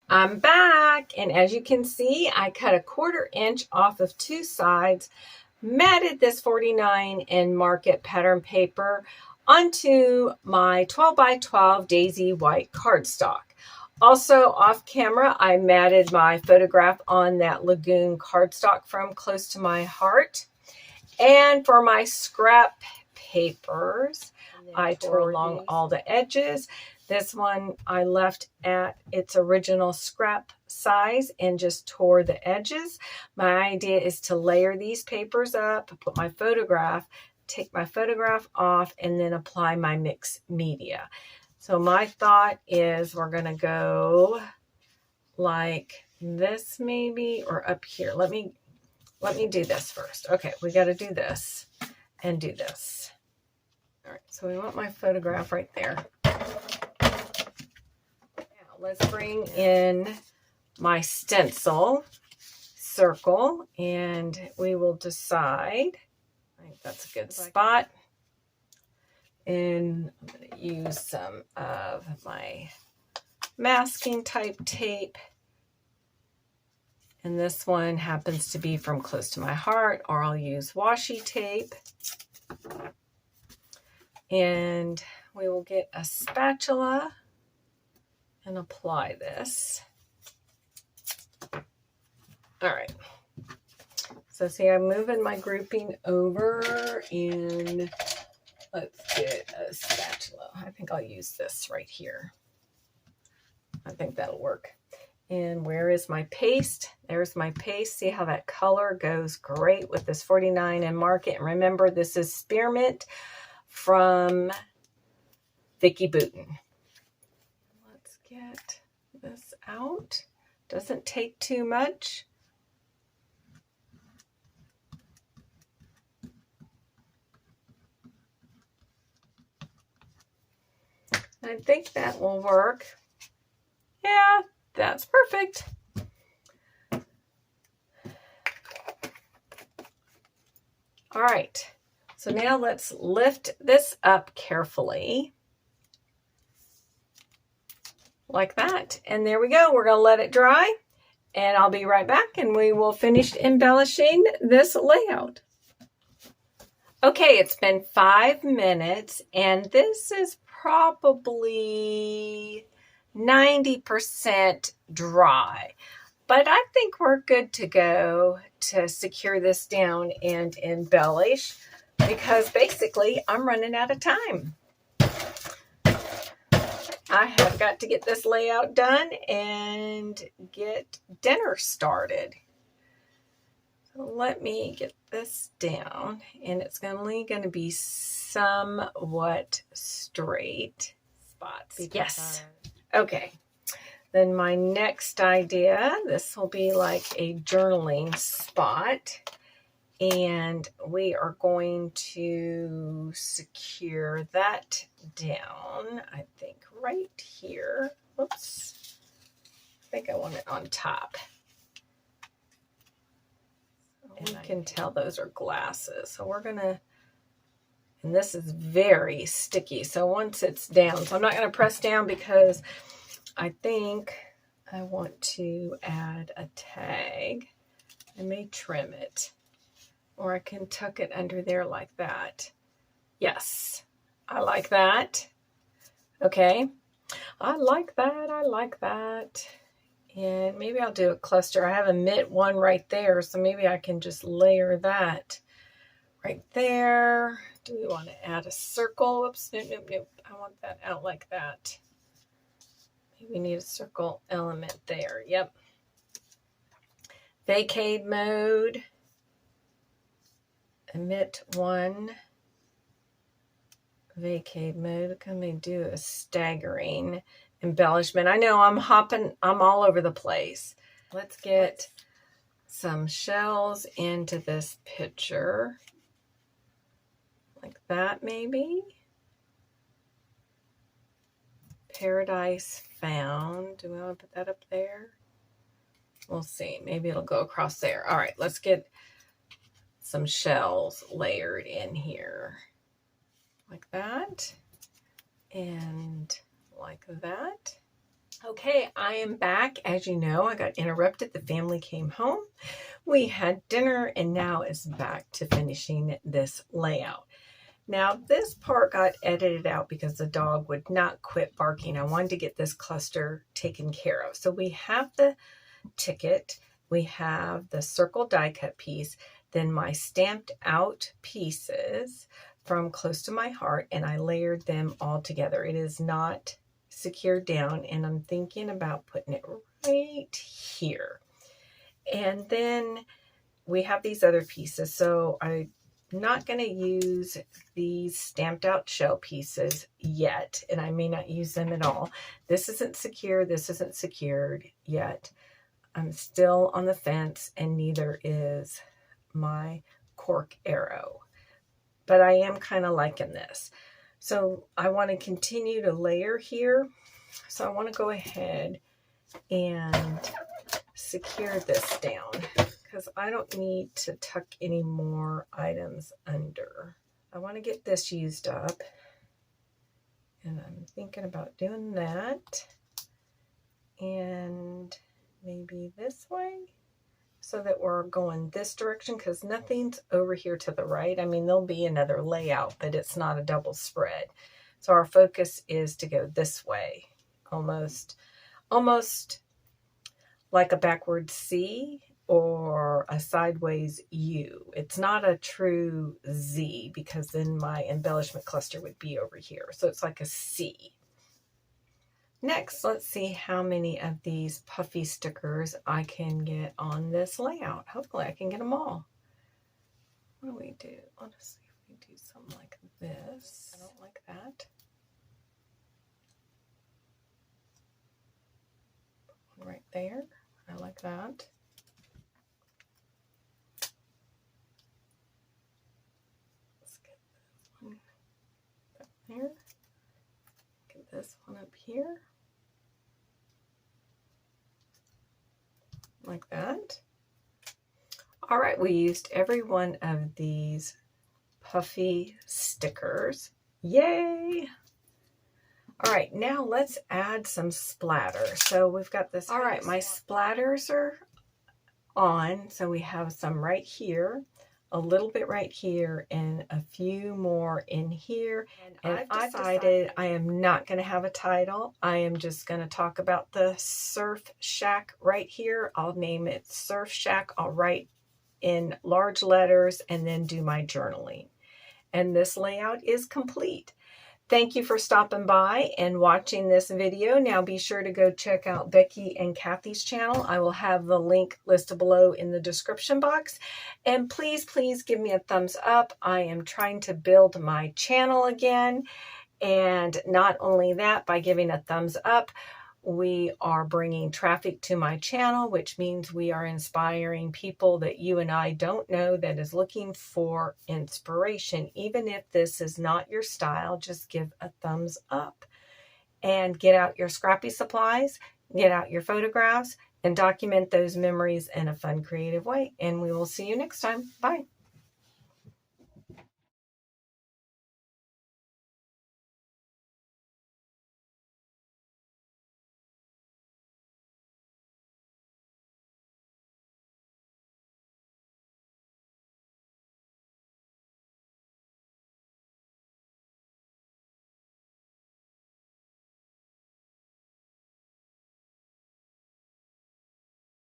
I'm back, and as you can see, I cut a 1/4 inch off of 2 sides, matted this 49 and market pattern paper onto my 12 by 12 daisy white cardstock. Also off camera, I matted my photograph on that Lagoon cardstock from Close to My Heart. And for my scrap papers, I tore along all the edges. This one I left at its original scrap size and just tore the edges. My idea is to layer these papers up, put my photograph, take my photograph off, and then apply my mixed media. So my thought is we're going to go like this maybe, or up here. Let me do this first. Okay, we got to do this and do this. All right, so we want my photograph right there. Now let's bring in my stencil circle and we will decide. I think that's a good spot. And I'm going to use some of my masking type tape. And this one happens to be from Close to My Heart, or I'll use washi tape. And we will get a spatula and apply this. All right. So see, I'm moving my grouping over, and let's get a spatula. I think I'll use this right here. I think that'll work. And where is my paste? There's my paste. See how that color goes great with this 49 and market. And remember, this is spearmint from Vicky Booten. Let's get this out. Doesn't take too much. I think that will work. Yeah, that's perfect. All right, so now let's lift this up carefully. Like that. And there we go. We're going to let it dry. And I'll be right back and we will finish embellishing this layout. Okay, it's been 5 minutes and this is probably 90% dry. But I think we're good to go to secure this down and embellish because basically I'm running out of time. I have got to get this layout done and get dinner started. So let me get this down, and it's only going to be somewhat straight spots. Yes. Okay. Then my next idea, this will be like a journaling spot. And we are going to secure that down, I think, right here. Whoops. I think I want it on top. And you can tell those are glasses. So we're going to, and this is very sticky. So once it's down, so I'm not going to press down because I think I want to add a tag. I may trim it. Or I can tuck it under there like that. Yes, I like that. Okay, I like that, I like that. And maybe I'll do a cluster. I have a knit one right there, so maybe I can just layer that right there. Do we want to add a circle? Oops, nope, nope, nope. I want that out like that. Maybe we need a circle element there. Yep. Vacate mode. Emit one, vacate mode. Can we do a staggering embellishment? I know I'm all over the place. Let's get some shells into this picture. Like that maybe. Paradise found. Do we want to put that up there? We'll see. Maybe it'll go across there. All right, let's get some shells layered in here like that and like that. Okay, I am back. As you know, I got interrupted. The family came home. We had dinner, and now it's back to finishing this layout. Now, this part got edited out because the dog would not quit barking. I wanted to get this cluster taken care of. So we have the ticket, we have the circle die cut piece, then my stamped out pieces from Close to My Heart, and I layered them all together. It is not secured down, and I'm thinking about putting it right here. And then we have these other pieces, so I'm not going to use these stamped out shell pieces yet, and I may not use them at all. This isn't secure, this isn't secured yet. I'm still on the fence, and neither is my cork arrow, but I am kind of liking this. So I want to continue to layer here. So I want to go ahead and secure this down because I don't need to tuck any more items under. I want to get this used up, and I'm thinking about doing that, and maybe this way so that we're going this direction because nothing's over here to the right. I mean, there'll be another layout, but it's not a double spread. So our focus is to go this way, almost like a backward C or a sideways U. It's not a true Z because then my embellishment cluster would be over here. So it's like a C. Next, let's see how many of these puffy stickers I can get on this layout. Hopefully I can get them all. What do we do? Let's see if we do something like this. I don't like that. Put one right there. I like that. Let's get this one up there. Get this one up here. Like that. All right, we used every one of these puffy stickers. Yay! All right, now let's add some splatter. So we've got this. All right, my splatters are on. So we have some right here, a little bit right here, and a few more in here. And I've decided I am not going to have a title. I am just going to talk about the Surf Shack right here. I'll name it Surf Shack. I'll write in large letters and then do my journaling. And this layout is complete. Thank you for stopping by and watching this video. Now be sure to go check out Becky and Kathy's channel. I will have the link listed below in the description box. And please, please give me a thumbs up. I am trying to build my channel again. And not only that, by giving a thumbs up, we are bringing traffic to my channel, which means we are inspiring people that you and I don't know that is looking for inspiration. Even if this is not your style, just give a thumbs up and get out your scrappy supplies, get out your photographs, and document those memories in a fun, creative way. And we will see you next time. Bye.